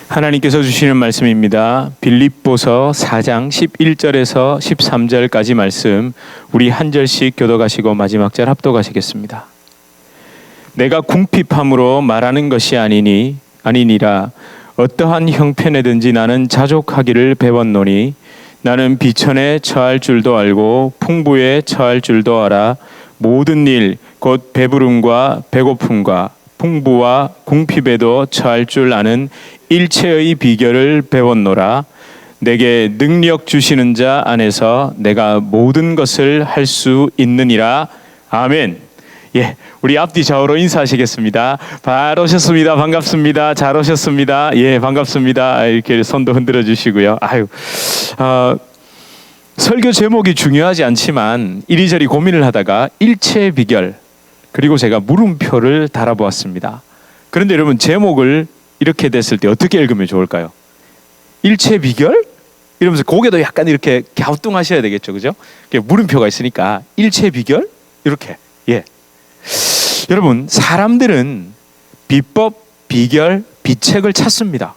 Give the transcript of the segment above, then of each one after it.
하나님께서 주시는 말씀입니다. 빌립보서 4장 11절에서 13절까지 말씀, 우리 한 절씩 교독하시고 마지막 절 합독하시겠습니다. 내가 궁핍함으로 말하는 것이 아니니라. 어떠한 형편에든지 나는 자족하기를 배웠노니 나는 비천에 처할 줄도 알고 풍부에 처할 줄도 알아. 모든 일 곧 배부름과 배고픔과 풍부와 궁핍에도 처할 줄 아는 일체의 비결을 배웠노라. 내게 능력 주시는 자 안에서 내가 모든 것을 할 수 있느니라. 아멘. 예, 우리 앞뒤 좌우로 인사하시겠습니다. 잘 오셨습니다. 반갑습니다. 잘 오셨습니다. 예, 반갑습니다. 이렇게 손도 흔들어 주시고요. 설교 제목이 중요하지 않지만 이리저리 고민을 하다가 일체 비결, 그리고 제가 물음표를 달아보았습니다. 그런데 여러분, 제목을 이렇게 됐을 때 어떻게 읽으면 좋을까요? 일체 비결? 이러면서 고개도 약간 이렇게 갸우뚱하셔야 되겠죠, 그죠? 물음표가 있으니까 일체 비결? 이렇게. 예. 여러분, 사람들은 비법, 비결, 비책을 찾습니다.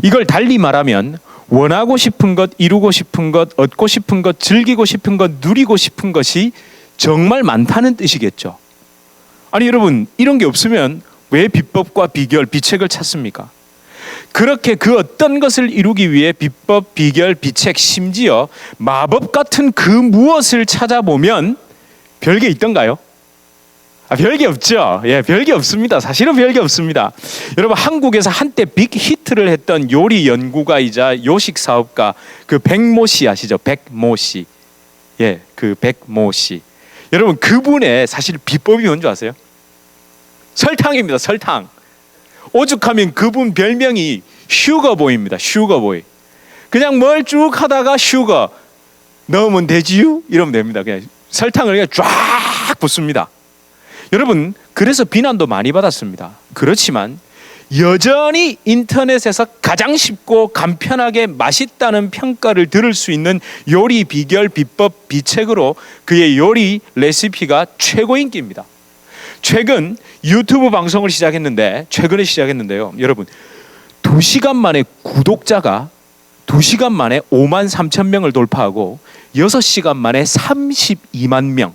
이걸 달리 말하면 원하고 싶은 것, 이루고 싶은 것, 얻고 싶은 것, 즐기고 싶은 것, 누리고 싶은 것이 정말 많다는 뜻이겠죠. 아니 여러분, 이런 게 없으면 왜 비법과 비결, 비책을 찾습니까? 그렇게 그 어떤 것을 이루기 위해 비법, 비결, 비책, 심지어 마법 같은 그 무엇을 찾아보면 별게 있던가요? 별게 없죠. 예, 별게 없습니다. 사실은 별게 없습니다. 여러분, 한국에서 한때 빅 히트를 했던 요리 연구가이자 요식 사업가 그 백모 씨 아시죠? 백모 씨. 예, 그 백모 씨. 여러분, 그분의 사실 비법이 뭔지 아세요? 설탕입니다. 설탕. 오죽하면 그분 별명이 슈거보이입니다. 슈거보이. 그냥 뭘 쭉 하다가 슈거 넣으면 되지요? 이러면 됩니다. 그냥 설탕을 그냥 쫙 붓습니다. 여러분, 그래서 비난도 많이 받았습니다. 그렇지만 여전히 인터넷에서 가장 쉽고 간편하게 맛있다는 평가를 들을 수 있는 요리 비결, 비법, 비책으로 그의 요리 레시피가 최고 인기입니다. 최근 유튜브 방송을 최근에 시작했는데요. 여러분, 2시간 만에 구독자가 2시간 만에 5만 3천 명을 돌파하고 6시간 만에 32만 명,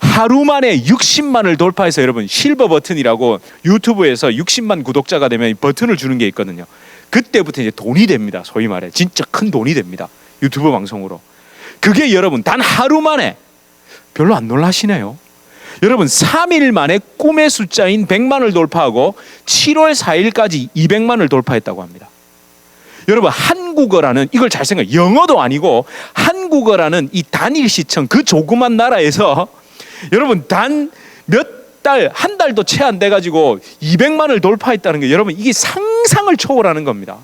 하루 만에 60만을 돌파해서, 여러분, 실버 버튼이라고 유튜브에서 60만 구독자가 되면 버튼을 주는 게 있거든요. 그때부터 이제 돈이 됩니다. 소위 말해 진짜 큰 돈이 됩니다. 유튜브 방송으로. 그게 여러분 단 하루 만에, 별로 안 놀라시네요. 여러분, 3일 만에 꿈의 숫자인 100만을 돌파하고 7월 4일까지 200만을 돌파했다고 합니다. 여러분, 한국어라는, 이걸 잘 생각해요. 영어도 아니고 한국어라는 이 단일 시청, 그 조그만 나라에서 여러분 단 몇 달, 한 달도 채 안 돼가지고 200만을 돌파했다는 게, 여러분, 이게 상상을 초월하는 겁니다.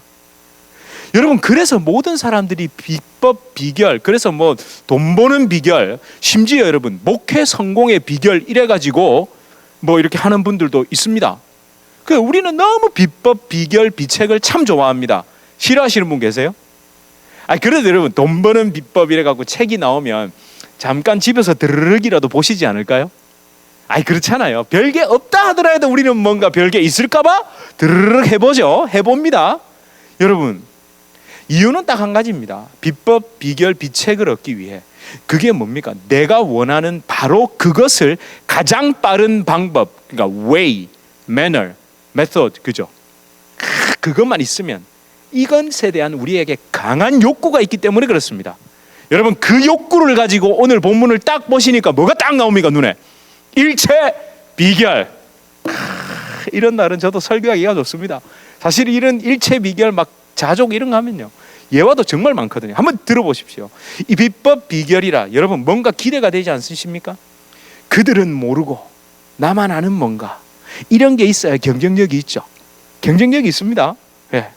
여러분, 그래서 모든 사람들이 비법, 비결, 그래서 뭐 돈 버는 비결, 심지어 여러분 목회 성공의 비결 이래가지고 뭐 이렇게 하는 분들도 있습니다. 우리는 너무 비법, 비결, 비책을 참 좋아합니다. 싫어하시는 분 계세요? 그래도 여러분, 돈 버는 비법 이래갖고 책이 나오면 잠깐 집에서 드르륵이라도 보시지 않을까요? 그렇잖아요. 별게 없다 하더라도 우리는 뭔가 별게 있을까봐 드르륵 해보죠. 해봅니다. 여러분, 이유는 딱 한 가지입니다. 비법, 비결, 비책을 얻기 위해. 그게 뭡니까? 내가 원하는 바로 그것을 가장 빠른 방법, 그러니까 way, manner, method, 그죠? 그것만 있으면, 이것에 대한 우리에게 강한 욕구가 있기 때문에 그렇습니다. 여러분, 그 욕구를 가지고 오늘 본문을 딱 보시니까 뭐가 딱 나옵니까? 눈에 일체 비결. 이런 날은 저도 설교하기가 좋습니다. 사실 이런 일체 비결, 막 자족 이런 거 하면요, 예화도 정말 많거든요. 한번 들어보십시오. 이 비법, 비결이라 여러분 뭔가 기대가 되지 않으십니까? 그들은 모르고 나만 아는 뭔가, 이런 게 있어야 경쟁력이 있죠. 경쟁력이 있습니다. 예.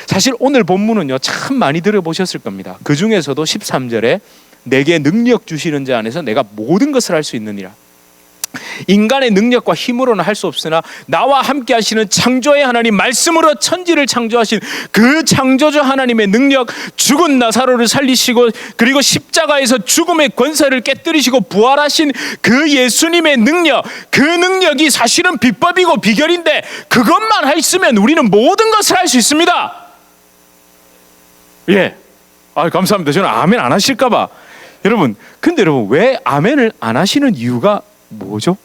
사실 오늘 본문은요, 참 많이 들어보셨을 겁니다. 그 중에서도 13절에 내게 능력 주시는 자 안에서 내가 모든 것을 할 수 있느니라. 인간의 능력과 힘으로는 할 수 없으나 나와 함께 하시는 창조의 하나님 말씀으로 천지를 창조하신 그 창조주 하나님의 능력, 죽은 나사로를 살리시고 그리고 십자가에서 죽음의 권세를 깨뜨리시고 부활하신 그 예수님의 능력, 그 능력이 사실은 비법이고 비결인데 그것만 있으면 우리는 모든 것을 할 수 있습니다. 예, 감사합니다. 저는 아멘 안 하실까 봐. 여러분, 근데 여러분 왜 아멘을 안 하시는 이유가 뭐죠?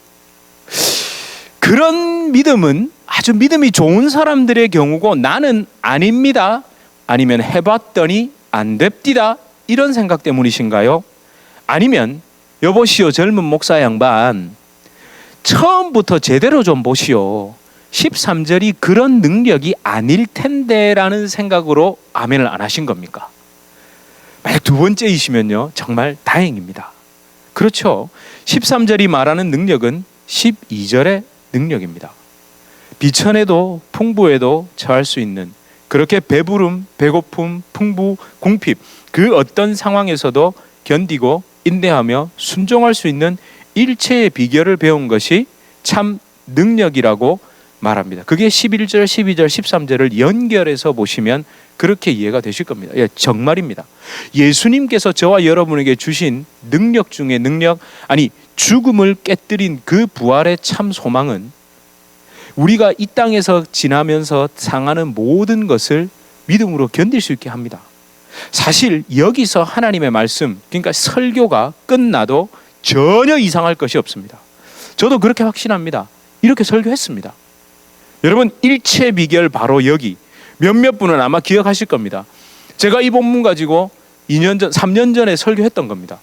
그런 믿음은 아주 믿음이 좋은 사람들의 경우고 나는 아닙니다, 아니면 해봤더니 안 됩디다, 이런 생각 때문이신가요? 아니면 여보시오 젊은 목사 양반, 처음부터 제대로 좀 보시오. 13절이 그런 능력이 아닐 텐데 라는 생각으로 아멘을 안 하신 겁니까? 만약 두 번째이시면요 정말 다행입니다. 그렇죠. 13절이 말하는 능력은 12절의 능력입니다. 비천에도 풍부에도 처할 수 있는, 그렇게 배부름, 배고픔, 풍부, 궁핍 그 어떤 상황에서도 견디고 인내하며 순종할 수 있는 일체의 비결을 배운 것이 참 능력이라고 말합니다. 그게 11절, 12절, 13절을 연결해서 보시면 그렇게 이해가 되실 겁니다. 예, 정말입니다. 예수님께서 저와 여러분에게 주신 능력 중에 능력, 아니 죽음을 깨뜨린 그 부활의 참 소망은 우리가 이 땅에서 지나면서 상하는 모든 것을 믿음으로 견딜 수 있게 합니다. 사실 여기서 하나님의 말씀, 그러니까 설교가 끝나도 전혀 이상할 것이 없습니다. 저도 그렇게 확신합니다. 이렇게 설교했습니다. 여러분, 일체 비결 바로 여기. 몇몇 분은 아마 기억하실 겁니다. 제가 이 본문 가지고 2년 전, 3년 전에 설교했던 겁니다.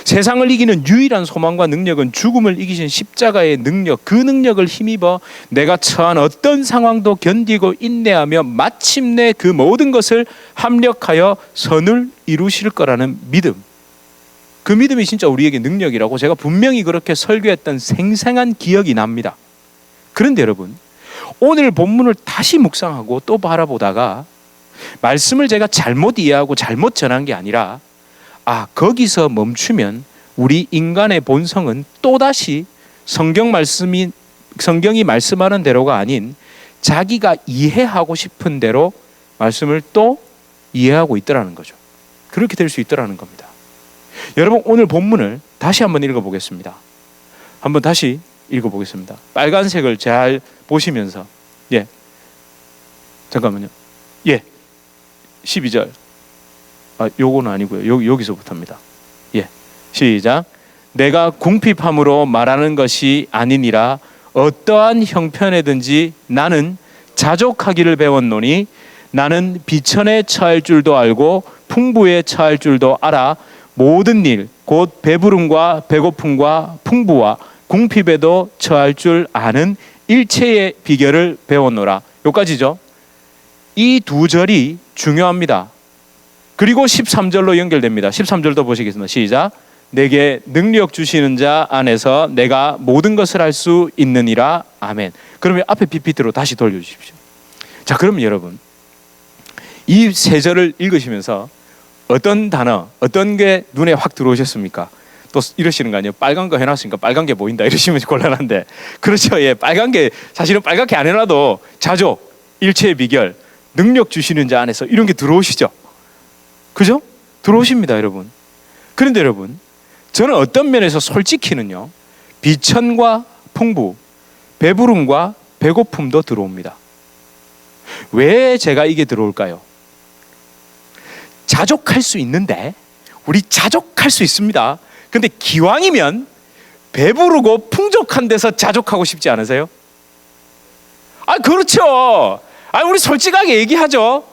세상을 이기는 유일한 소망과 능력은 죽음을 이기신 십자가의 능력, 그 능력을 힘입어 내가 처한 어떤 상황도 견디고 인내하며 마침내 그 모든 것을 합력하여 선을 이루실 거라는 믿음. 그 믿음이 진짜 우리에게 능력이라고 제가 분명히 그렇게 설교했던 생생한 기억이 납니다. 그런데 여러분, 오늘 본문을 다시 묵상하고 또 바라보다가 말씀을 제가 잘못 이해하고 잘못 전한 게 아니라 거기서 멈추면 우리 인간의 본성은 또다시 성경이 말씀하는 대로가 아닌 자기가 이해하고 싶은 대로 말씀을 또 이해하고 있더라는 거죠. 그렇게 될 수 있더라는 겁니다. 여러분, 오늘 본문을 다시 한번 읽어보겠습니다. 한번 다시 읽어보겠습니다. 빨간색을 잘 보시면서, 잠깐만요. 12절. 요거는 아니고요. 여기서부터입니다. 시작. 내가 궁핍함으로 말하는 것이 아니니라. 어떠한 형편에든지 나는 자족하기를 배웠노니 나는 비천에 처할 줄도 알고 풍부에 처할 줄도 알아. 모든 일, 곧 배부름과 배고픔과 풍부와 궁핍에도 처할 줄 아는 일체의 비결을 배웠노라. 여기까지죠. 이 두 절이 중요합니다. 그리고 13절로 연결됩니다. 13절도 보시겠습니다. 시작. 내게 능력 주시는 자 안에서 내가 모든 것을 할 수 있느니라. 아멘. 그러면 앞에 PPT로 다시 돌려주십시오. 자, 그러면 여러분, 이 세 절을 읽으시면서 어떤 단어, 어떤 게 눈에 확 들어오셨습니까? 또 이러시는 거 아니에요? 빨간 거 해놨으니까 빨간 게 보인다 이러시면 곤란한데, 그렇죠. 빨간 게 사실은 빨갛게 안 해놔도 자족, 일체의 비결, 능력 주시는 자 안에서 이런 게 들어오시죠. 그죠? 들어오십니다, 여러분. 그런데 여러분, 저는 어떤 면에서 솔직히는요, 비천과 풍부, 배부름과 배고픔도 들어옵니다. 왜 제가 이게 들어올까요? 자족할 수 있는데, 우리 자족할 수 있습니다. 근데 기왕이면 배부르고 풍족한 데서 자족하고 싶지 않으세요? 그렇죠. 우리 솔직하게 얘기하죠.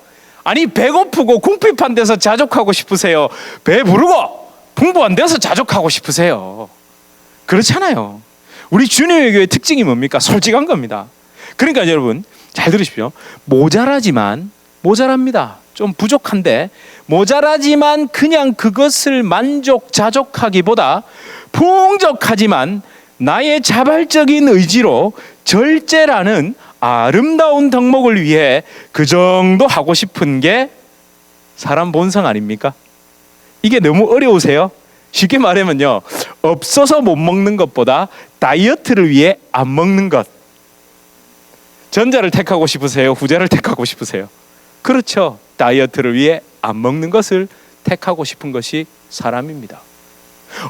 배고프고 궁핍한 데서 자족하고 싶으세요? 배부르고 풍부한 데서 자족하고 싶으세요? 그렇잖아요. 우리 주님의 교회의 특징이 뭡니까? 솔직한 겁니다. 그러니까 여러분 잘 들으십시오. 모자라지만 모자랍니다. 좀 부족한데 모자라지만 그냥 그것을 자족하기보다 풍족하지만 나의 자발적인 의지로 절제라는 아름다운 덕목을 위해 그 정도 하고 싶은 게 사람 본성 아닙니까? 이게 너무 어려우세요? 쉽게 말하면요, 없어서 못 먹는 것보다 다이어트를 위해 안 먹는 것. 전자를 택하고 싶으세요? 후자를 택하고 싶으세요? 그렇죠. 다이어트를 위해 안 먹는 것을 택하고 싶은 것이 사람입니다.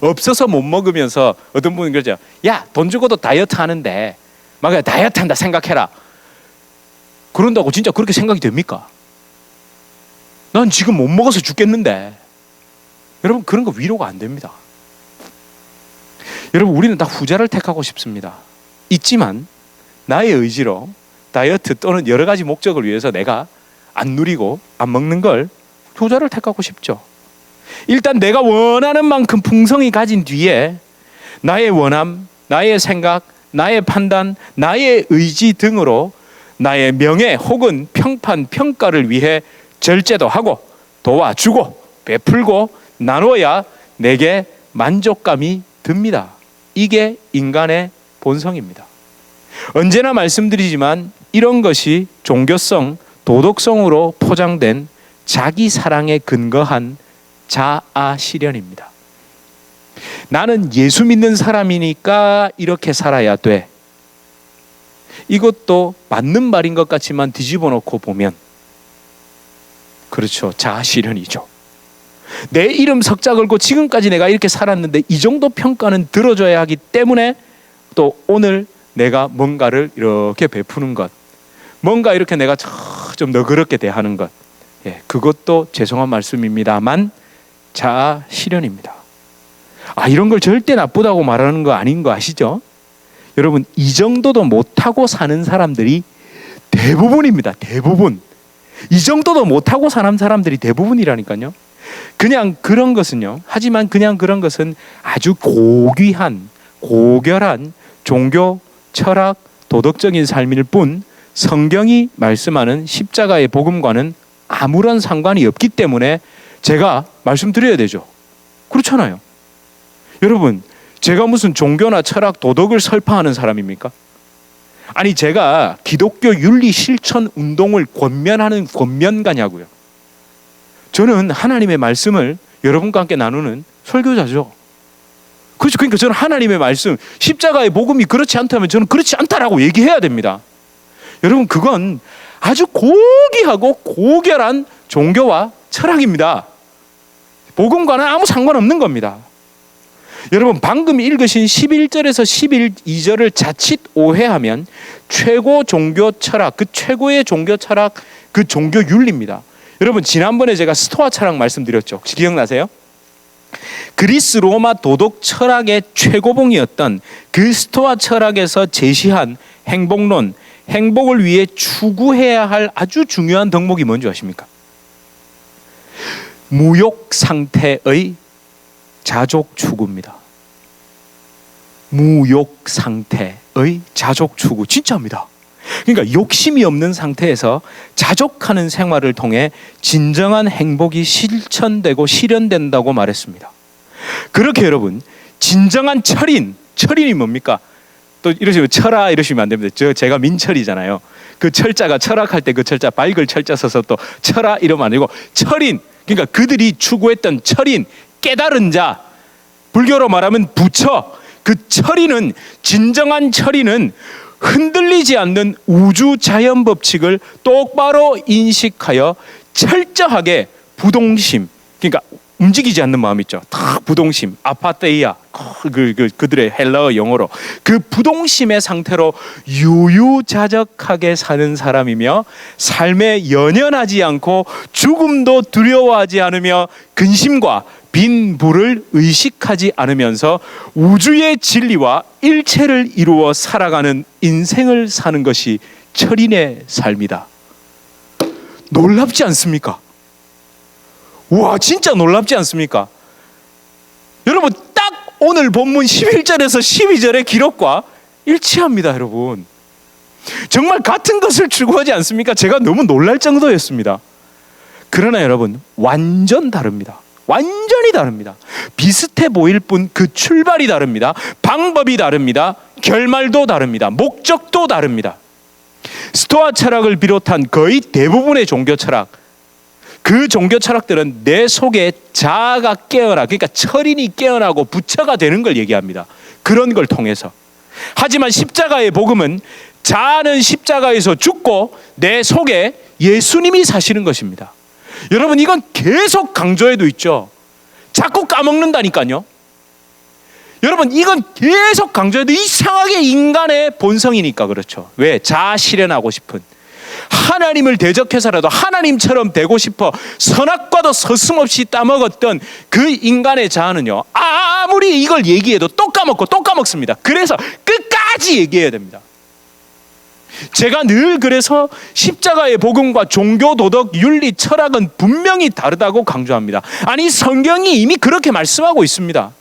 없어서 못 먹으면서 어떤 분은 그러죠. 야, 돈 주고도 다이어트 하는데 막 다이어트 한다 생각해라. 그런다고 진짜 그렇게 생각이 됩니까? 난 지금 못 먹어서 죽겠는데. 여러분, 그런 거 위로가 안 됩니다. 여러분, 우리는 다 후자를 택하고 싶습니다. 있지만 나의 의지로 다이어트 또는 여러 가지 목적을 위해서 내가 안 누리고 안 먹는 걸 후자를 택하고 싶죠. 일단 내가 원하는 만큼 풍성히 가진 뒤에 나의 원함, 나의 생각, 나의 판단, 나의 의지 등으로 나의 명예 혹은 평판, 평가를 위해 절제도 하고 도와주고 베풀고 나눠야 내게 만족감이 듭니다. 이게 인간의 본성입니다. 언제나 말씀드리지만 이런 것이 종교성, 도덕성으로 포장된 자기 사랑에 근거한 자아 실현입니다. 나는 예수 믿는 사람이니까 이렇게 살아야 돼. 이것도 맞는 말인 것 같지만 뒤집어 놓고 보면 그렇죠. 자아 실현이죠. 내 이름 석자 걸고 지금까지 내가 이렇게 살았는데 이 정도 평가는 들어줘야 하기 때문에 또 오늘 내가 뭔가를 이렇게 베푸는 것, 뭔가 이렇게 내가 좀 너그럽게 대하는 것, 그것도 죄송한 말씀입니다만 자아 실현입니다. 이런 걸 절대 나쁘다고 말하는 거 아닌 거 아시죠? 여러분, 이 정도도 못하고 사는 사람들이 대부분입니다. 대부분. 이 정도도 못하고 사는 사람들이 대부분이라니까요. 그냥 그런 것은요. 하지만 그냥 그런 것은 아주 고귀한, 고결한 종교, 철학, 도덕적인 삶일 뿐 성경이 말씀하는 십자가의 복음과는 아무런 상관이 없기 때문에 제가 말씀드려야 되죠. 그렇잖아요. 여러분, 제가 무슨 종교나 철학, 도덕을 설파하는 사람입니까? 아니, 제가 기독교 윤리 실천 운동을 권면하는 권면가냐고요. 저는 하나님의 말씀을 여러분과 함께 나누는 설교자죠. 그렇죠. 그러니까 저는 하나님의 말씀, 십자가의 복음이 그렇지 않다면 저는 그렇지 않다라고 얘기해야 됩니다. 여러분, 그건 아주 고귀하고 고결한 종교와 철학입니다. 복음과는 아무 상관없는 겁니다. 여러분, 방금 읽으신 11절에서 12절을 자칫 오해하면 최고 종교 철학, 그 최고의 종교 철학, 그 종교 윤리입니다. 여러분, 지난번에 제가 스토아 철학 말씀드렸죠. 혹시 기억나세요? 그리스 로마 도덕 철학의 최고봉이었던 그 스토아 철학에서 제시한 행복론, 행복을 위해 추구해야 할 아주 중요한 덕목이 뭔지 아십니까? 무욕 상태의 자족 추구입니다. 무욕 상태의 자족 추구. 진짜입니다. 그러니까 욕심이 없는 상태에서 자족하는 생활을 통해 진정한 행복이 실천되고 실현된다고 말했습니다. 그렇게 여러분, 진정한 철인이 뭡니까? 또 이러시면 철아 이러시면 안 됩니다. 제가 민철이잖아요. 그 철자가 철학할 때 그 철자, 밝을 철자 써서 또 철아 이러면 안 되고 철인, 그러니까 그들이 추구했던 철인, 깨달은 자, 불교로 말하면 부처. 그 철인은, 진정한 철인은 흔들리지 않는 우주 자연 법칙을 똑바로 인식하여 철저하게 부동심, 그러니까 움직이지 않는 마음 있죠. 다 부동심, 아파테이아, 그들의 헬라어 영어로 그 부동심의 상태로 유유자적하게 사는 사람이며 삶에 연연하지 않고 죽음도 두려워하지 않으며 근심과 빈부를 의식하지 않으면서 우주의 진리와 일체를 이루어 살아가는 인생을 사는 것이 철인의 삶이다. 놀랍지 않습니까? 와, 진짜 놀랍지 않습니까? 여러분, 딱 오늘 본문 11절에서 12절의 기록과 일치합니다. 여러분, 정말 같은 것을 추구하지 않습니까? 제가 너무 놀랄 정도였습니다. 그러나 여러분, 완전 다릅니다. 완전히 다릅니다. 비슷해 보일 뿐 그 출발이 다릅니다. 방법이 다릅니다. 결말도 다릅니다. 목적도 다릅니다. 스토아 철학을 비롯한 거의 대부분의 종교 철학, 그 종교 철학들은 내 속에 자아가 깨어나, 그러니까 철인이 깨어나고 부처가 되는 걸 얘기합니다. 그런 걸 통해서. 하지만 십자가의 복음은 자아는 십자가에서 죽고 내 속에 예수님이 사시는 것입니다. 여러분, 이건 계속 강조해도 있죠. 자꾸 까먹는다니까요. 여러분, 이건 계속 강조해도 이상하게 인간의 본성이니까 그렇죠. 왜? 자아 실현하고 싶은, 하나님을 대적해서라도 하나님처럼 되고 싶어 선악과도 서슴없이 따먹었던 그 인간의 자아는요, 아무리 이걸 얘기해도 또 까먹고 또 까먹습니다. 그래서 끝까지 얘기해야 됩니다. 제가 늘 그래서 십자가의 복음과 종교, 도덕, 윤리, 철학은 분명히 다르다고 강조합니다. 아니, 성경이 이미 그렇게 말씀하고 있습니다.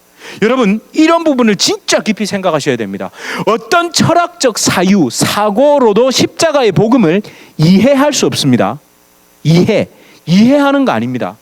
여러분, 이런 부분을 진짜 깊이 생각하셔야 됩니다. 어떤 철학적 사유, 사고로도 십자가의 복음을 이해할 수 없습니다. 이해하는 거 아닙니다.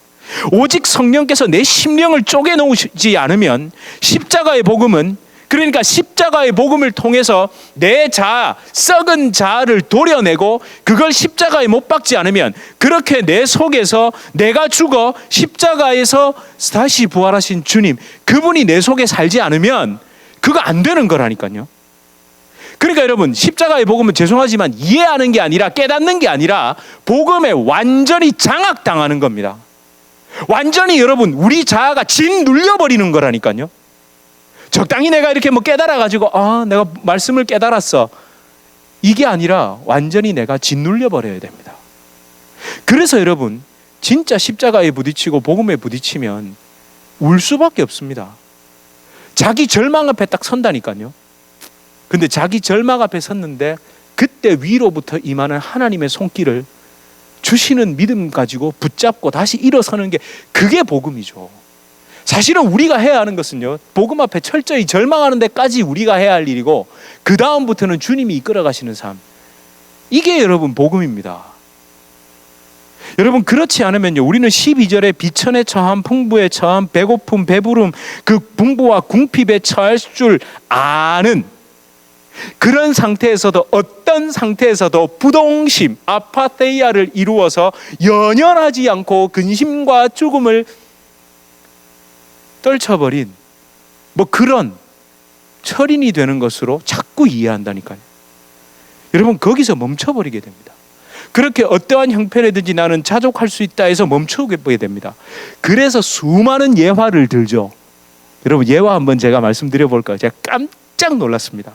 오직 성령께서 내 심령을 쪼개놓지 않으면 십자가의 복음은, 그러니까 십자가의 복음을 통해서 내 자아, 썩은 자아를 도려내고 그걸 십자가에 못 박지 않으면, 그렇게 내 속에서 내가 죽어 십자가에서 다시 부활하신 주님, 그분이 내 속에 살지 않으면 그거 안 되는 거라니까요. 그러니까 여러분, 십자가의 복음은 죄송하지만 이해하는 게 아니라, 깨닫는 게 아니라 복음에 완전히 장악당하는 겁니다. 완전히 여러분, 우리 자아가 짓눌려버리는 거라니까요. 적당히 내가 이렇게 깨달아가지고 내가 말씀을 깨달았어, 이게 아니라 완전히 내가 짓눌려 버려야 됩니다. 그래서 여러분, 진짜 십자가에 부딪히고 복음에 부딪히면 울 수밖에 없습니다. 자기 절망 앞에 딱 선다니까요. 근데 자기 절망 앞에 섰는데 그때 위로부터 임하는 하나님의 손길을 주시는 믿음 가지고 붙잡고 다시 일어서는 게, 그게 복음이죠. 사실은 우리가 해야 하는 것은요, 복음 앞에 철저히 절망하는 데까지 우리가 해야 할 일이고, 그 다음부터는 주님이 이끌어 가시는 삶, 이게 여러분 복음입니다. 여러분, 그렇지 않으면요, 우리는 12절에 비천에 처함, 풍부에 처함, 배고픔, 배부름, 그 풍부와 궁핍에 처할 줄 아는 그런 상태에서도, 어떤 상태에서도 부동심, 아파테이아를 이루어서 연연하지 않고 근심과 죽음을 떨쳐버린 그런 철인이 되는 것으로 자꾸 이해한다니까요. 여러분, 거기서 멈춰버리게 됩니다. 그렇게 어떠한 형편이든지 나는 자족할 수 있다 해서 멈추게 됩니다. 그래서 수많은 예화를 들죠. 여러분, 예화 한번 제가 말씀드려 볼까요? 제가 깜짝 놀랐습니다.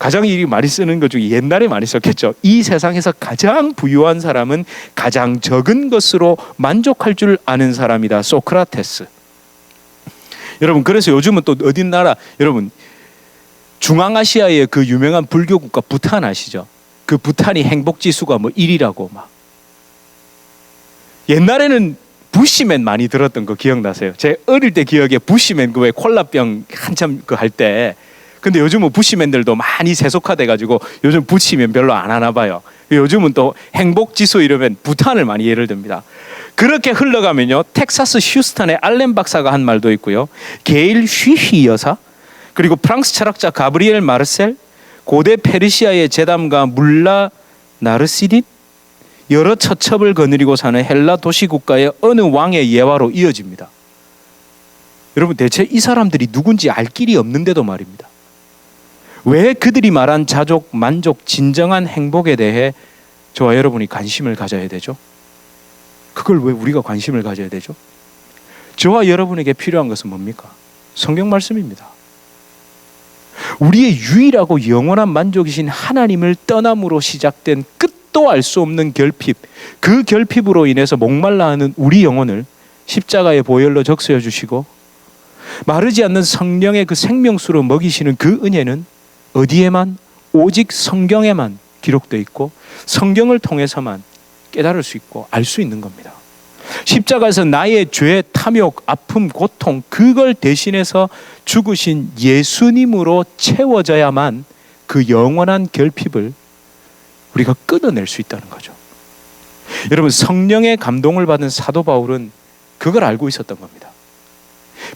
가장 이 많이 쓰는 것 중에, 옛날에 많이 썼겠죠. 이 세상에서 가장 부유한 사람은 가장 적은 것으로 만족할 줄 아는 사람이다. 소크라테스. 여러분, 그래서 요즘은 또 어디 나라, 여러분, 중앙아시아의 그 유명한 불교 국가 부탄 아시죠? 그 부탄이 행복지수가 1이라고 막. 옛날에는 부시맨 많이 들었던 거 기억나세요? 제 어릴 때 기억에 부시맨, 그 왜 콜라병 한참 그 할 때. 근데 요즘은 부시맨들도 많이 세속화돼가지고 요즘 부시맨 별로 안 하나 봐요. 요즘은 또 행복지수 이러면 부탄을 많이 예를 듭니다. 그렇게 흘러가면요, 텍사스 휴스턴의 알렌 박사가 한 말도 있고요, 게일 쉬히 여사, 그리고 프랑스 철학자 가브리엘 마르셀, 고대 페르시아의 제담가 물라 나르시딘, 여러 처첩을 거느리고 사는 헬라 도시국가의 어느 왕의 예화로 이어집니다. 여러분, 대체 이 사람들이 누군지 알 길이 없는데도 말입니다. 왜 그들이 말한 자족, 만족, 진정한 행복에 대해 저와 여러분이 관심을 가져야 되죠? 그걸 왜 우리가 관심을 가져야 되죠? 저와 여러분에게 필요한 것은 뭡니까? 성경 말씀입니다. 우리의 유일하고 영원한 만족이신 하나님을 떠남으로 시작된 끝도 알 수 없는 결핍, 그 결핍으로 인해서 목말라 하는 우리 영혼을 십자가의 보혈로 적셔 주시고 마르지 않는 성령의 그 생명수로 먹이시는 그 은혜는 어디에만, 오직 성경에만 기록되어 있고 성경을 통해서만 깨달을 수 있고 알 수 있는 겁니다. 십자가에서 나의 죄, 탐욕, 아픔, 고통, 그걸 대신해서 죽으신 예수님으로 채워져야만 그 영원한 결핍을 우리가 끊어낼 수 있다는 거죠. 여러분, 성령의 감동을 받은 사도 바울은 그걸 알고 있었던 겁니다.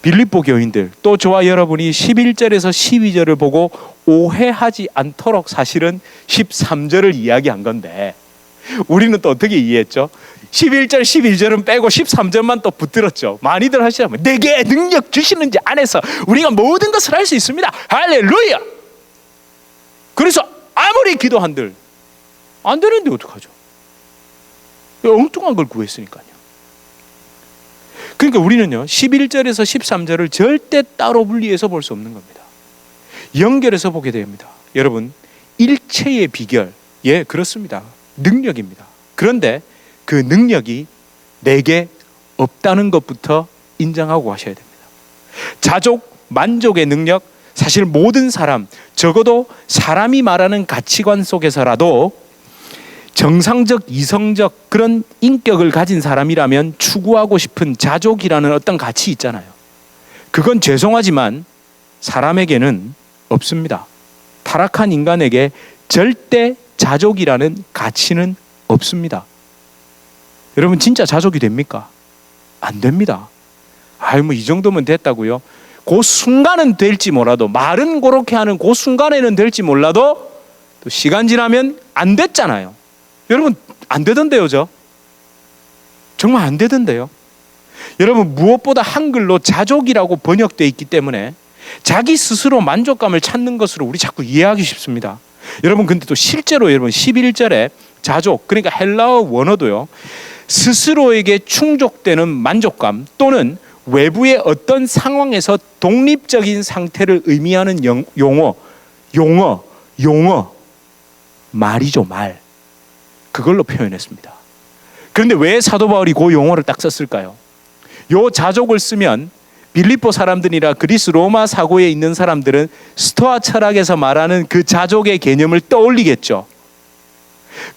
빌립보 교인들, 또 저와 여러분이 11절에서 12절을 보고 오해하지 않도록 사실은 13절을 이야기한 건데, 우리는 또 어떻게 이해했죠? 11절 11절은 빼고 13절만 또 붙들었죠. 많이들 하시라면 내게 능력 주시는 자 안에서 우리가 모든 것을 할 수 있습니다. 할렐루야. 그래서 아무리 기도한들 안 되는데 어떡하죠? 엉뚱한 걸 구했으니까요. 그러니까 우리는요 11절에서 13절을 절대 따로 분리해서 볼 수 없는 겁니다. 연결해서 보게 됩니다. 여러분, 일체의 비결, 예, 그렇습니다. 능력입니다. 그런데 그 능력이 내게 없다는 것부터 인정하고 하셔야 됩니다. 자족, 만족의 능력, 사실 모든 사람, 적어도 사람이 말하는 가치관 속에서라도 정상적, 이성적 그런 인격을 가진 사람이라면 추구하고 싶은 자족이라는 어떤 가치 있잖아요. 그건 죄송하지만 사람에게는 없습니다. 타락한 인간에게 절대 자족이라는 가치는 없습니다. 여러분, 진짜 자족이 됩니까? 안 됩니다. 뭐 이 정도면 됐다고요? 그 순간은 될지 몰라도, 말은 그렇게 하는 그 순간에는 될지 몰라도 또 시간 지나면 안 됐잖아요. 여러분, 안 되던데요, 정말 안 되던데요. 여러분, 무엇보다 한글로 자족이라고 번역되어 있기 때문에 자기 스스로 만족감을 찾는 것으로 우리 자꾸 이해하기 쉽습니다. 여러분, 근데 또 실제로 여러분 11절에 자족, 그러니까 헬라어 원어도요, 스스로에게 충족되는 만족감 또는 외부의 어떤 상황에서 독립적인 상태를 의미하는 용어, 말이죠, 말. 그걸로 표현했습니다. 그런데 왜 사도 바울이 그 용어를 딱 썼을까요? 요 자족을 쓰면 빌립보 사람들이나 그리스 로마 사고에 있는 사람들은 스토아 철학에서 말하는 그 자족의 개념을 떠올리겠죠.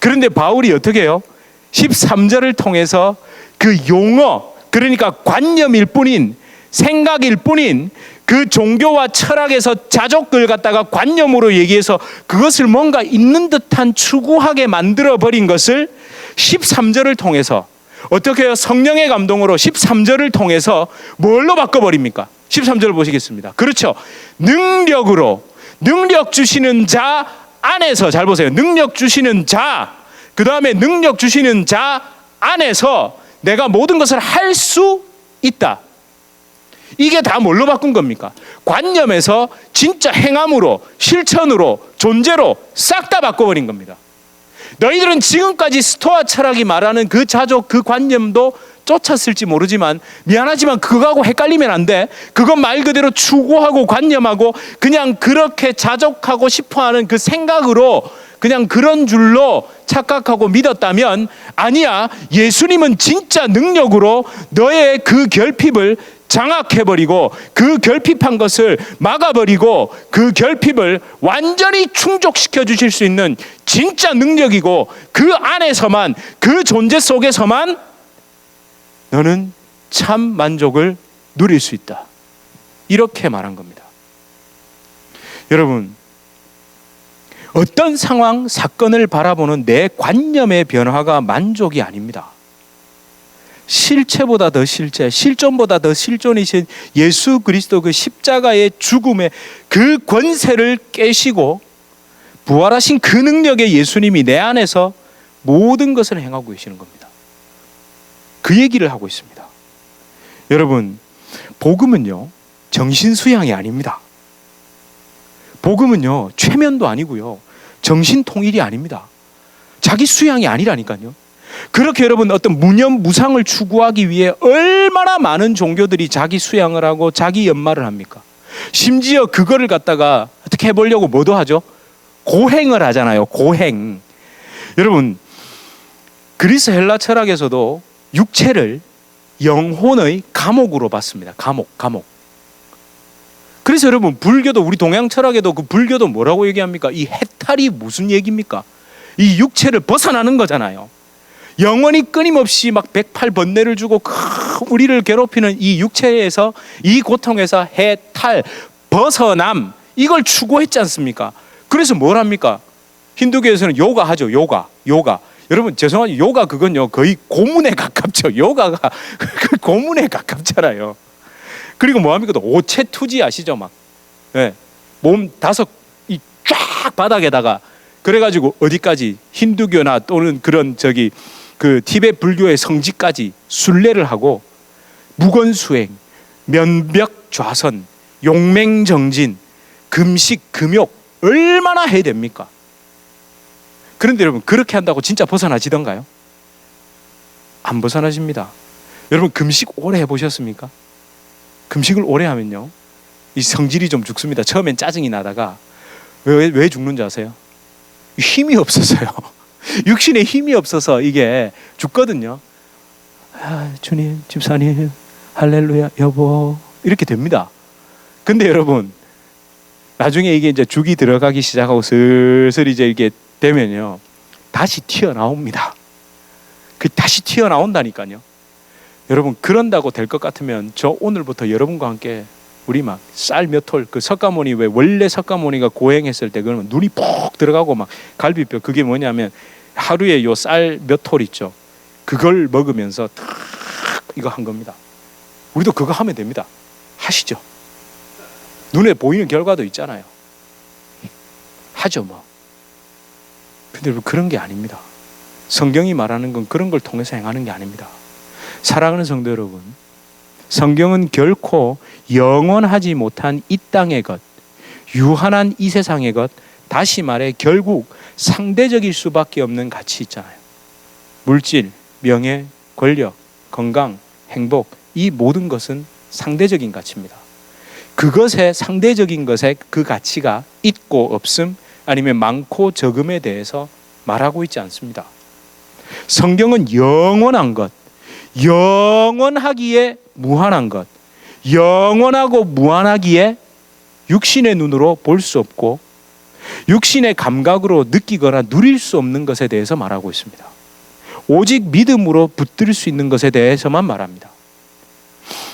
그런데 바울이 어떻게 해요? 13절을 통해서 그 용어, 그러니까 관념일 뿐인, 생각일 뿐인 그 종교와 철학에서 자족을 갖다가 관념으로 얘기해서 그것을 뭔가 있는 듯한 추구하게 만들어버린 것을 13절을 통해서 어떻게 해요? 성령의 감동으로 13절을 통해서 뭘로 바꿔버립니까? 13절을 보시겠습니다. 그렇죠. 능력으로, 능력 주시는 자 안에서, 잘 보세요. 능력 주시는 자, 그 다음에 능력 주시는 자 안에서 내가 모든 것을 할 수 있다. 이게 다 뭘로 바꾼 겁니까? 관념에서 진짜 행함으로, 실천으로, 존재로 싹 다 바꿔버린 겁니다. 너희들은 지금까지 스토아 철학이 말하는 그 자족, 그 관념도 쫓았을지 모르지만 미안하지만 그거하고 헷갈리면 안 돼. 그건 말 그대로 추구하고 관념하고 그냥 그렇게 자족하고 싶어하는 그 생각으로 그냥 그런 줄로 착각하고 믿었다면 아니야. 예수님은 진짜 능력으로 너의 그 결핍을 장악해버리고 그 결핍한 것을 막아버리고 그 결핍을 완전히 충족시켜 주실 수 있는 진짜 능력이고 그 안에서만, 그 존재 속에서만 너는 참 만족을 누릴 수 있다. 이렇게 말한 겁니다. 여러분, 어떤 상황, 사건을 바라보는 내 관념의 변화가 만족이 아닙니다. 실체보다 더 실체, 실존보다 더 실존이신 예수 그리스도 그 십자가의 죽음의 그 권세를 깨시고 부활하신 그 능력의 예수님이 내 안에서 모든 것을 행하고 계시는 겁니다. 그 얘기를 하고 있습니다. 여러분, 복음은요, 정신수양이 아닙니다. 복음은요, 최면도 아니고요, 정신통일이 아닙니다. 자기 수양이 아니라니까요. 그렇게 여러분 어떤 무념무상을 추구하기 위해 얼마나 많은 종교들이 자기 수양을 하고 자기 연말을 합니까? 심지어 그거를 갖다가 어떻게 해보려고 뭐도 하죠? 고행을 하잖아요. 고행. 여러분, 그리스 헬라 철학에서도 육체를 영혼의 감옥으로 봤습니다. 감옥. 그래서 여러분, 불교도, 우리 동양 철학에도 그 불교도 뭐라고 얘기합니까? 이 해탈이 무슨 얘기입니까? 이 육체를 벗어나는 거잖아요. 영원히 끊임없이 막 108번뇌를 주고 우리를 괴롭히는 이 육체에서, 이 고통에서 해탈, 벗어남, 이걸 추구했지 않습니까? 그래서 뭘 합니까? 힌두교에서는 요가 하죠. 요가. 여러분, 죄송하지만 요가 그건요, 거의 고문에 가깝죠. 요가가 고문에 가깝잖아요. 그리고 뭐 합니까? 또 오체투지 아시죠? 막. 네. 몸 5 쫙 바닥에다가 그래가지고 어디까지 힌두교나 또는 그런 그 티베트 불교의 성지까지 순례를 하고 무건수행, 면벽좌선, 용맹정진, 금식, 금욕 얼마나 해야 됩니까? 그런데 여러분 그렇게 한다고 진짜 벗어나지던가요? 안 벗어나집니다. 여러분 금식 오래 해보셨습니까? 금식을 오래 하면요 이 성질이 좀 죽습니다. 처음엔 짜증이 나다가 왜 죽는지 아세요? 힘이 없어서요. 육신에 힘이 없어서 이게 죽거든요. 아, 주님, 집사님, 할렐루야, 여보 이렇게 됩니다. 근데 여러분 나중에 이게 이제 죽이 들어가기 시작하고 슬슬 이제 이게 되면요 다시 튀어나옵니다. 그 다시 튀어나온다니까요. 여러분 그런다고 될 것 같으면 저 오늘부터 여러분과 함께 우리 막 쌀 몇 톨, 그 석가모니 왜 원래 석가모니가 고행했을 때 그러면 눈이 푹 들어가고 막 갈비뼈, 그게 뭐냐면 하루에 요 쌀 몇 톨 있죠. 그걸 먹으면서 탁 이거 한 겁니다. 우리도 그거 하면 됩니다. 하시죠. 눈에 보이는 결과도 있잖아요. 하죠 뭐. 근데 여러분 그런 게 아닙니다. 성경이 말하는 건 그런 걸 통해서 행하는 게 아닙니다. 사랑하는 성도 여러분, 성경은 결코 영원하지 못한 이 땅의 것, 유한한 이 세상의 것, 다시 말해 결국 상대적일 수밖에 없는 가치 있잖아요. 물질, 명예, 권력, 건강, 행복, 이 모든 것은 상대적인 가치입니다. 그것의 상대적인 것의 그 가치가 있고 없음 아니면 많고 적음에 대해서 말하고 있지 않습니다. 성경은 영원한 것, 영원하기에 무한한 것, 영원하고 무한하기에 육신의 눈으로 볼 수 없고 육신의 감각으로 느끼거나 누릴 수 없는 것에 대해서 말하고 있습니다. 오직 믿음으로 붙들 수 있는 것에 대해서만 말합니다.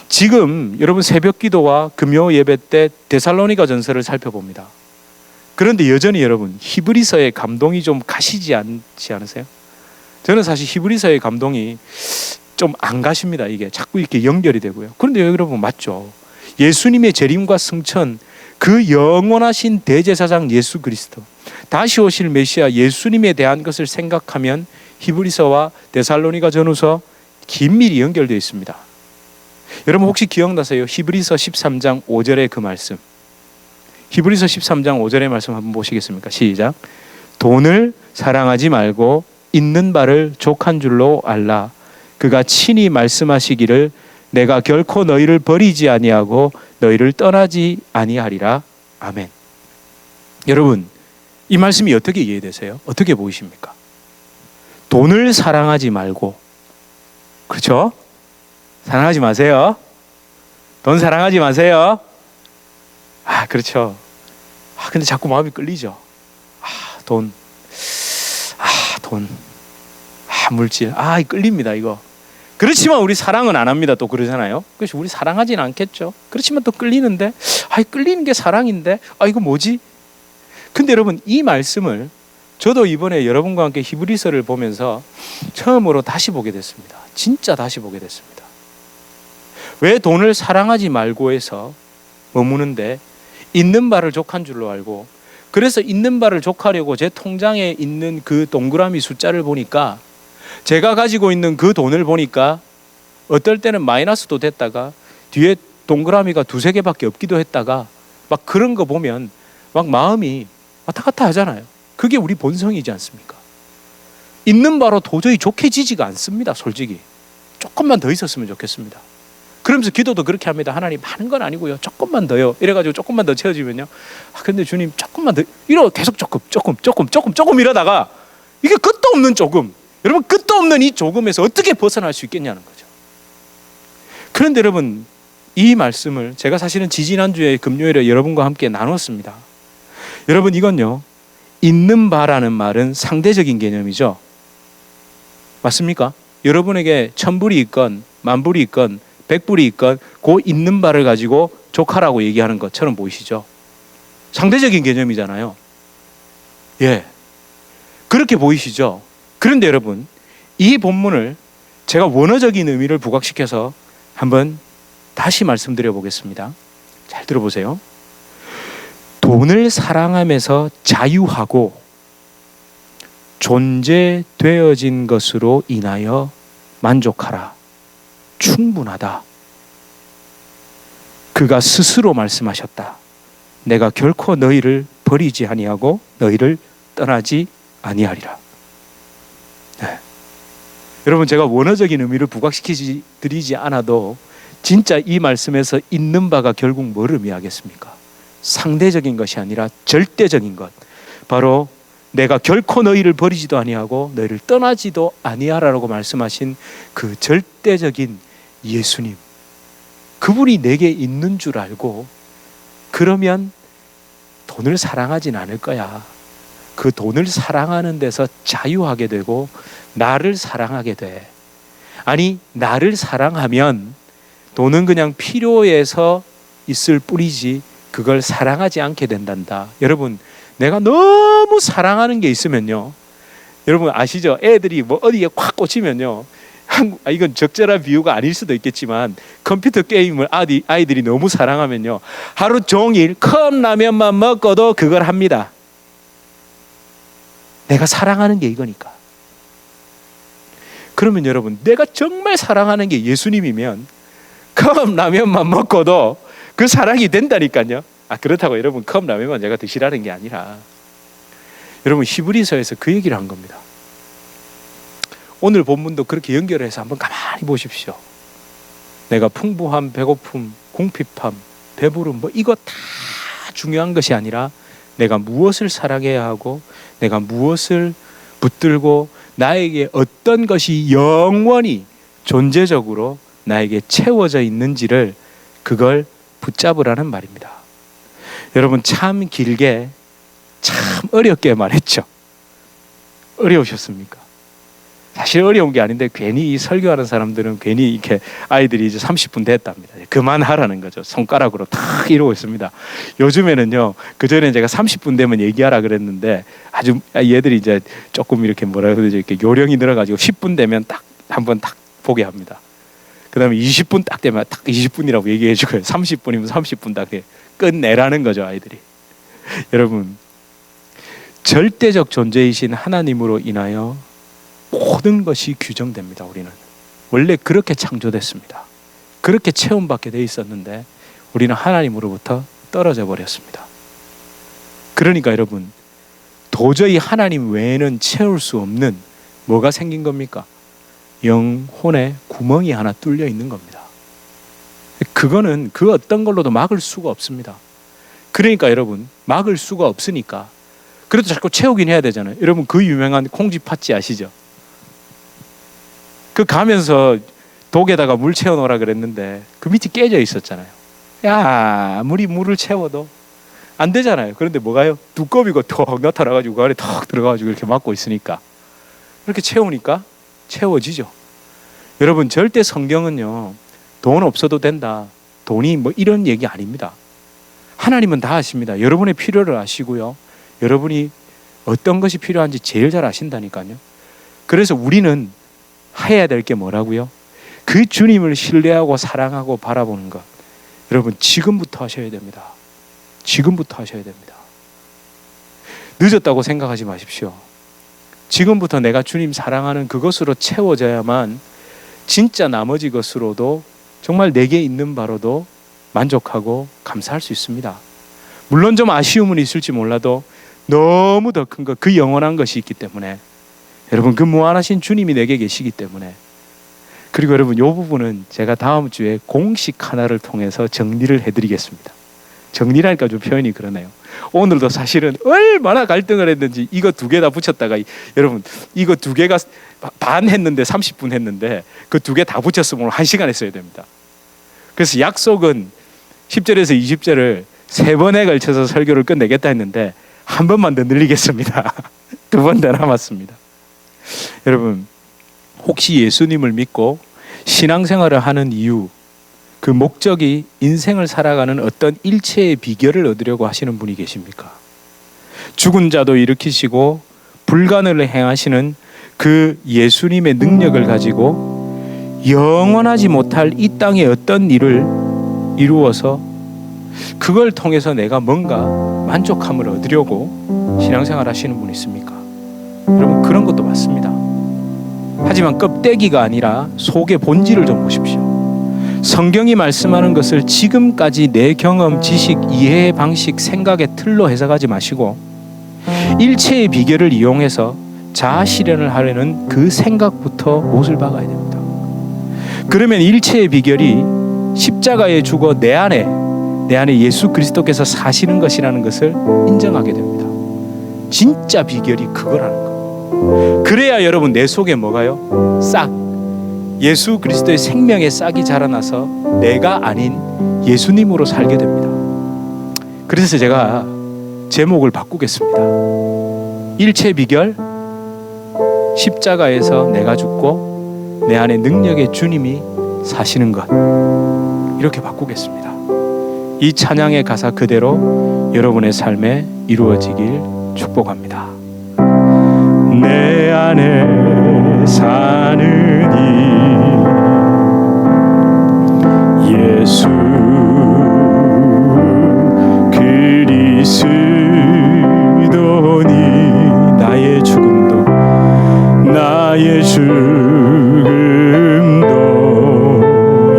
지금 여러분 새벽 기도와 금요 예배 때 데살로니가 전서를 살펴봅니다. 그런데 여전히 여러분 히브리서의 감동이 좀 가시지 않지 않으세요? 저는 사실 히브리서의 감동이 좀 안 가십니다. 이게 자꾸 이렇게 연결이 되고요. 그런데 여러분 맞죠? 예수님의 재림과 승천, 그 영원하신 대제사장 예수 그리스도, 다시 오실 메시아 예수님에 대한 것을 생각하면 히브리서와 데살로니가 전후서 긴밀히 연결되어 있습니다. 여러분 혹시 기억나세요? 히브리서 13장 5절의 그 말씀. 히브리서 13장 5절의 말씀 한번 보시겠습니까? 시작. 돈을 사랑하지 말고 있는 바를 족한 줄로 알라. 그가 친히 말씀하시기를 내가 결코 너희를 버리지 아니하고 너희를 떠나지 아니하리라. 아멘. 여러분 이 말씀이 어떻게 이해되세요? 어떻게 보이십니까? 돈을 사랑하지 말고, 그렇죠? 사랑하지 마세요. 돈 사랑하지 마세요. 아 그렇죠. 근데 자꾸 마음이 끌리죠. 돈, 물질, 끌립니다 이거. 그렇지만 우리 사랑은 안 합니다. 또 그러잖아요. 그래서 우리 사랑하진 않겠죠. 그렇지만 또 끌리는데, 끌리는 게 사랑인데, 이거 뭐지? 근데 여러분 이 말씀을 저도 이번에 여러분과 함께 히브리서를 보면서 처음으로 다시 보게 됐습니다. 진짜 다시 보게 됐습니다. 왜 돈을 사랑하지 말고 해서 머무는데 있는 바를 족한 줄로 알고, 그래서 있는 바를 족하려고 제 통장에 있는 그 동그라미 숫자를 보니까 제가 가지고 있는 그 돈을 보니까 어떨 때는 마이너스도 됐다가 뒤에 동그라미가 2-3개밖에 없기도 했다가 막 그런 거 보면 막 마음이 왔다 갔다 하잖아요. 그게 우리 본성이지 않습니까? 있는 바로 도저히 족해지지가 않습니다. 솔직히 조금만 더 있었으면 좋겠습니다. 그러면서 기도도 그렇게 합니다. 하나님 많은 건 아니고요, 조금만 더요. 이래가지고 조금만 더 채워지면요, 근데 주님 조금만 더, 이러고 계속 조금 이러다가 이게 끝도 없는 조금, 여러분 끝도 없는 이 조금에서 어떻게 벗어날 수 있겠냐는 거죠. 그런데 여러분 이 말씀을 제가 사실은 지지난주에 금요일에 여러분과 함께 나눴습니다. 여러분 이건요, 있는 바라는 말은 상대적인 개념이죠. 맞습니까? 여러분에게 1000불이 있건 10,000불이 있건 100불이 있건 그 있는 바를 가지고 족하라고 얘기하는 것처럼 보이시죠? 상대적인 개념이잖아요. 예, 그렇게 보이시죠? 그런데 여러분 이 본문을 제가 원어적인 의미를 부각시켜서 한번 다시 말씀드려 보겠습니다. 잘 들어보세요. 돈을 사랑하면서 자유하고 존재되어진 것으로 인하여 만족하라. 충분하다. 그가 스스로 말씀하셨다. 내가 결코 너희를 버리지 아니하고 너희를 떠나지 아니하리라. 네. 여러분, 제가 원어적인 의미를 부각시키지 드리지 않아도 진짜 이 말씀에서 있는 바가 결국 뭘 의미하겠습니까? 상대적인 것이 아니라 절대적인 것. 바로 내가 결코 너희를 버리지도 아니하고 너희를 떠나지도 아니하라라고 말씀하신 그 절대적인 예수님, 그분이 내게 있는 줄 알고 그러면 돈을 사랑하진 않을 거야. 그 돈을 사랑하는 데서 자유하게 되고 나를 사랑하게 돼. 아니, 나를 사랑하면 돈은 그냥 필요해서 있을 뿐이지 그걸 사랑하지 않게 된단다. 여러분, 내가 너무 사랑하는 게 있으면요, 여러분 아시죠? 애들이 뭐 어디에 콱 꽂히면요, 이건 적절한 비유가 아닐 수도 있겠지만 컴퓨터 게임을 아이들이 너무 사랑하면요, 하루 종일 컵라면만 먹어도 그걸 합니다. 내가 사랑하는 게 이거니까. 그러면 여러분, 내가 정말 사랑하는 게 예수님이면 컵라면만 먹고도 그 사랑이 된다니까요. 그렇다고 여러분 컵라면만 제가 드시라는 게 아니라, 여러분 히브리서에서 그 얘기를 한 겁니다. 오늘 본문도 그렇게 연결해서 한번 가만히 보십시오. 내가 풍부함, 배고픔, 궁핍함, 배부름, 뭐 이거 다 중요한 것이 아니라 내가 무엇을 사랑해야 하고 내가 무엇을 붙들고 나에게 어떤 것이 영원히 존재적으로 나에게 채워져 있는지를, 그걸 붙잡으라는 말입니다. 여러분, 참 길게 참 어렵게 말했죠. 어려우셨습니까? 사실 어려운 게 아닌데 괜히 이 설교하는 사람들은 괜히 이렇게 아이들이 이제 30분 됐답니다. 그만하라는 거죠. 손가락으로 탁 이러고 있습니다. 요즘에는요, 그전에 제가 30분 되면 얘기하라 그랬는데 아주 얘들이 이제 조금 이렇게 뭐라 그러죠, 이렇게 요령이 늘어가지고 10분 되면 딱 한번 딱 보게 합니다. 그 다음에 20분 딱 되면 딱 20분이라고 얘기해 주고요. 30분이면 30분 딱 끝내라는 거죠, 아이들이. 여러분, 절대적 존재이신 하나님으로 인하여 모든 것이 규정됩니다. 우리는 원래 그렇게 창조됐습니다. 그렇게 체험받게 돼 있었는데 우리는 하나님으로부터 떨어져 버렸습니다. 그러니까 여러분, 도저히 하나님 외에는 채울 수 없는 뭐가 생긴 겁니까? 영혼에 구멍이 하나 뚫려 있는 겁니다. 그거는 그 어떤 걸로도 막을 수가 없습니다. 그러니까 여러분, 막을 수가 없으니까 그래도 자꾸 채우긴 해야 되잖아요. 여러분, 그 유명한 콩쥐 팥쥐 아시죠? 그 가면서 독에다가 물 채워놓으라 그랬는데 그 밑이 깨져 있었잖아요. 야, 아무리 물을 채워도 안 되잖아요. 그런데 뭐가요? 두꺼비가 턱 나타나가지고 그 안에 턱 들어가가지고 이렇게 막고 있으니까, 이렇게 채우니까 채워지죠. 여러분, 절대 성경은요, 돈 없어도 된다, 돈이 뭐 이런 얘기 아닙니다. 하나님은 다 아십니다. 여러분의 필요를 아시고요, 여러분이 어떤 것이 필요한지 제일 잘 아신다니까요. 그래서 우리는 해야 될 게 뭐라고요? 그 주님을 신뢰하고 사랑하고 바라보는 것. 여러분, 지금부터 하셔야 됩니다. 지금부터 하셔야 됩니다. 늦었다고 생각하지 마십시오. 지금부터 내가 주님 사랑하는 그것으로 채워져야만 진짜 나머지 것으로도 정말 내게 있는 바로도 만족하고 감사할 수 있습니다. 물론 좀 아쉬움은 있을지 몰라도 너무 더 큰 것, 그 영원한 것이 있기 때문에, 여러분, 그 무한하신 주님이 내게 계시기 때문에. 그리고 여러분, 이 부분은 제가 다음 주에 공식 하나를 통해서 정리를 해드리겠습니다. 정리라니까 좀 표현이 그러네요. 오늘도 사실은 얼마나 갈등을 했는지, 이거 두 개 다 붙였다가, 여러분, 이거 두 개가 반 했는데 30분 했는데 그 두 개 다 붙였으면 오늘 1시간 했어야 됩니다. 그래서 약속은 10절에서 20절을 3번에 걸쳐서 설교를 끝내겠다 했는데 한 번만 더 늘리겠습니다. 2번 더 남았습니다. 여러분, 혹시 예수님을 믿고 신앙생활을 하는 이유, 그 목적이 인생을 살아가는 어떤 일체의 비결을 얻으려고 하시는 분이 계십니까? 죽은 자도 일으키시고 불가능을 행하시는 그 예수님의 능력을 가지고 영원하지 못할 이 땅의 어떤 일을 이루어서 그걸 통해서 내가 뭔가 만족함을 얻으려고 신앙생활 하시는 분이 있습니까? 여러분, 그런 것도 맞습니다. 하지만 껍데기가 아니라 속의 본질을 좀 보십시오. 성경이 말씀하는 것을 지금까지 내 경험, 지식, 이해 방식, 생각의 틀로 해석하지 마시고 일체의 비결을 이용해서 자아 실현을 하려는 그 생각부터 못을 박아야 됩니다. 그러면 일체의 비결이 십자가에 죽어 내 안에 예수 그리스도께서 사시는 것이라는 것을 인정하게 됩니다. 진짜 비결이 그거라는 거. 그래야 여러분 내 속에 뭐가요? 싹, 예수 그리스도의 생명의 싹이 자라나서 내가 아닌 예수님으로 살게 됩니다. 그래서 제가 제목을 바꾸겠습니다. 일체 비결, 십자가에서 내가 죽고 내 안에 능력의 주님이 사시는 것, 이렇게 바꾸겠습니다. 이 찬양의 가사 그대로 여러분의 삶에 이루어지길 축복합니다. 내 안에 사는 이 예수 그리스도니 나의 죽음도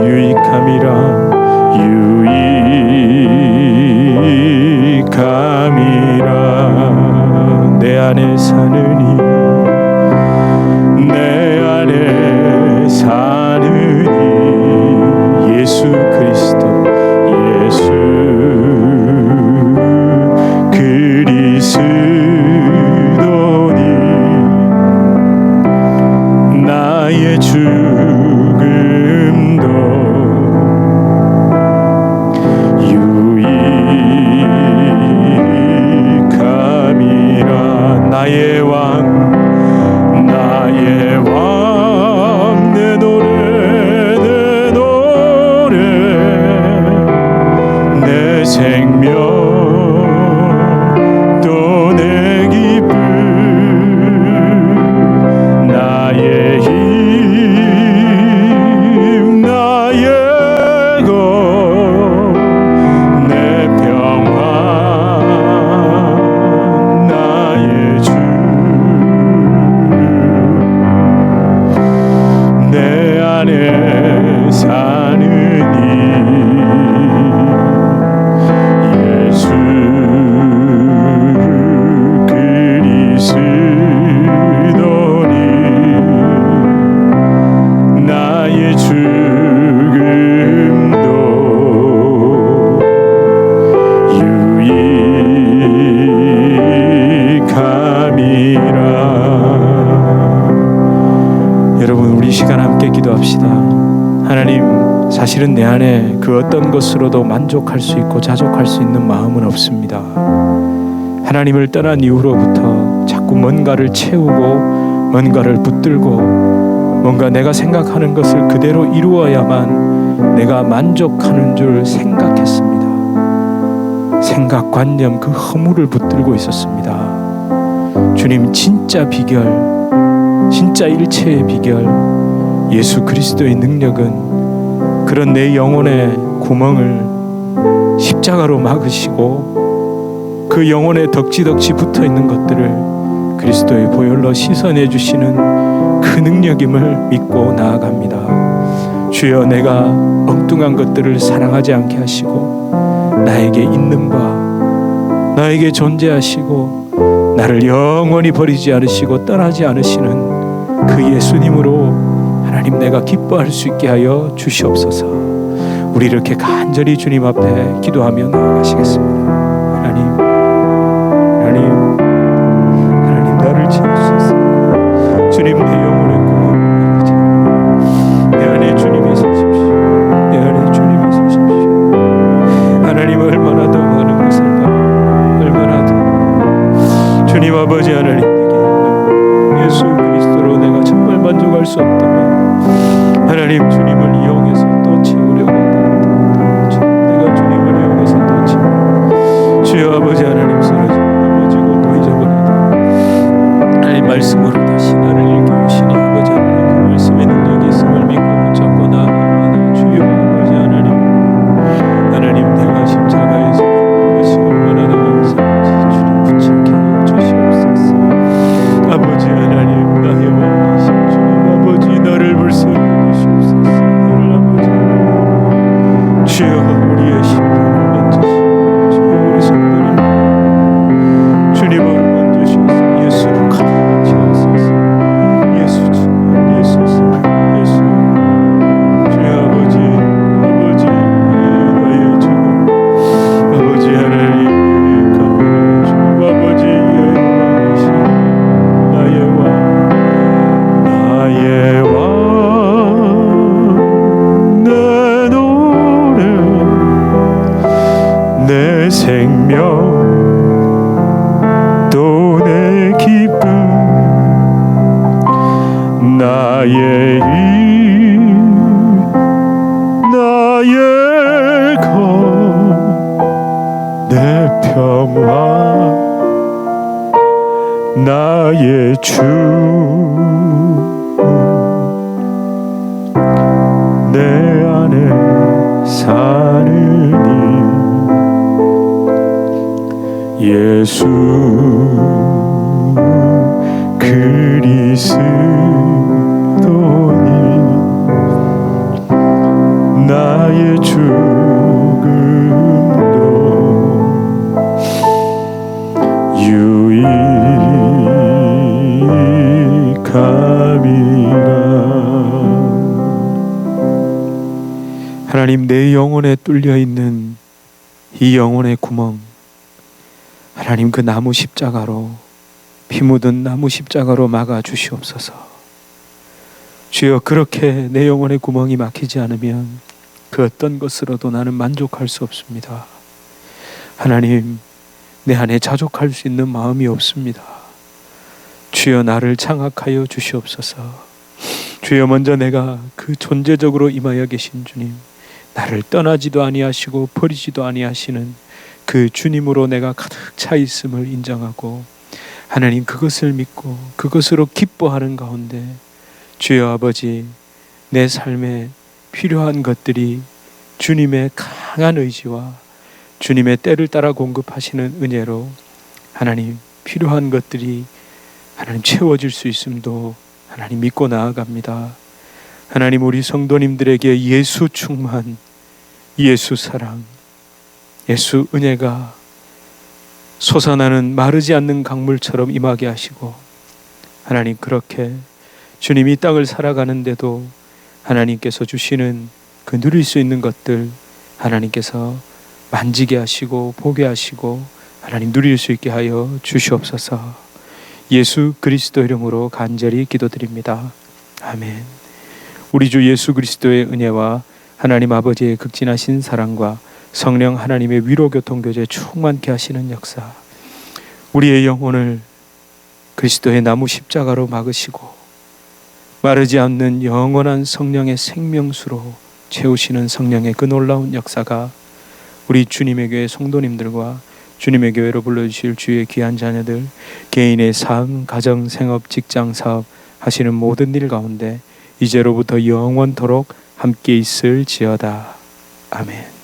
유익함이라 내 안에 사느니 내 안에 사느니 예수 그리스도 예수 그리스도니 나의 죽음도 나의 왕 내 노래 내 생명 또 내 기쁨 나의 힘 나의 것 내 평화 내 안에 사느니 예수 그리스도니 나의 죽음도 유익함이라. 여러분, 우리 시간 함께 기도합시다. 하나님, 사실은 내 안에 그 어떤 것으로도 만족할 수 있고 자족할 수 있는 마음은 없습니다. 하나님을 떠난 이후로부터 자꾸 뭔가를 채우고 뭔가를 붙들고 뭔가 내가 생각하는 것을 그대로 이루어야만 내가 만족하는 줄 생각했습니다. 생각관념 그 허물을 붙들고 있었습니다. 주님, 진짜 비결, 진짜 일체의 비결, 예수 그리스도의 능력은 그런 내 영혼의 구멍을 십자가로 막으시고 그 영혼에 덕지덕지 붙어있는 것들을 그리스도의 보혈로 씻어내 주시는 그 능력임을 믿고 나아갑니다. 주여, 내가 엉뚱한 것들을 사랑하지 않게 하시고 나에게 있는 바, 나에게 존재하시고 나를 영원히 버리지 않으시고 떠나지 않으시는 그 예수님으로 하나님, 내가 기뻐할 수 있게 하여 주시옵소서. 우리 이렇게 간절히 주님 앞에 기도하며 나아가시겠습니다. 하나님 나를 채우소서. 주님, 내 영혼의 구멍을 채우소서. 내 안에 주님이 서십시오. 내 안에 주님이 서십시오. 하나님, 얼마나 더 많은 것을 얼마나 더 주님 아버지 하나님, 예수 그리스도로 내가 정말 만족할 수 없다면 하나님, 주님을 이용해서 또 채우려고 내가 주님을 이용해서 또 채우려고 주여 아버지 하나님, 쓰러지고 넘어지고 또 잊어버리다 하나님 말씀으로 다시 나를 일깨우시니 아버지 하나님, 그 말씀의 능력이 있음을 믿고 붙잡고 나아갑니다. 주여 아버지 하나님, 내가 십자가에서 죽은 것이 얼마나 더 감사한지 주님 붙잡게 하여 주시옵소서. 아버지 주여 우리의 심장을 만지시고 주여 우리 성도님 주님을 만지셔서 예수를 가득 채우소서. 예수 주님 예수 예수 주여 아버지 나의 주 아버지 하나님 감사합니다. 주 아버지의 왕이신 나의 왕 내 노래 내 생명 또 내 기쁨 나의 힘 나의 것 내 평화 나의 주 내 안에 사느니 예수 그리스도니 나의 죽음도 유익함이라. 하나님, 내 영혼에 뚫려 있는 이 영혼의 구멍, 하나님 그 나무 십자가로, 피 묻은 나무 십자가로 막아 주시옵소서. 주여, 그렇게 내 영혼의 구멍이 막히지 않으면 그 어떤 것으로도 나는 만족할 수 없습니다. 하나님, 내 안에 자족할 수 있는 마음이 없습니다. 주여, 나를 장악하여 주시옵소서. 주여, 먼저 내가 그 존재적으로 임하여 계신 주님, 나를 떠나지도 아니하시고 버리지도 아니하시는 그 주님으로 내가 가득 차 있음을 인정하고 하나님, 그것을 믿고 그것으로 기뻐하는 가운데 주여 아버지, 내 삶에 필요한 것들이 주님의 강한 의지와 주님의 때를 따라 공급하시는 은혜로 하나님, 필요한 것들이 하나님 채워질 수 있음도 하나님 믿고 나아갑니다. 하나님, 우리 성도님들에게 예수 충만, 예수 사랑, 예수 은혜가 솟아나는 마르지 않는 강물처럼 임하게 하시고 하나님, 그렇게 주님이 땅을 살아가는데도 하나님께서 주시는 그 누릴 수 있는 것들 하나님께서 만지게 하시고 보게 하시고 하나님 누릴 수 있게 하여 주시옵소서. 예수 그리스도 이름으로 간절히 기도드립니다. 아멘. 우리 주 예수 그리스도의 은혜와 하나님 아버지의 극진하신 사랑과 성령 하나님의 위로 교통 교제 충만케 하시는 역사, 우리의 영혼을 그리스도의 나무 십자가로 막으시고 마르지 않는 영원한 성령의 생명수로 채우시는 성령의 그 놀라운 역사가 우리 주님의 교회 성도님들과 주님의 교회로 불러주실 주의 귀한 자녀들, 개인의 삶, 가정, 생업, 직장, 사업 하시는 모든 일 가운데 이제로부터 영원토록 함께 있을지어다. 아멘.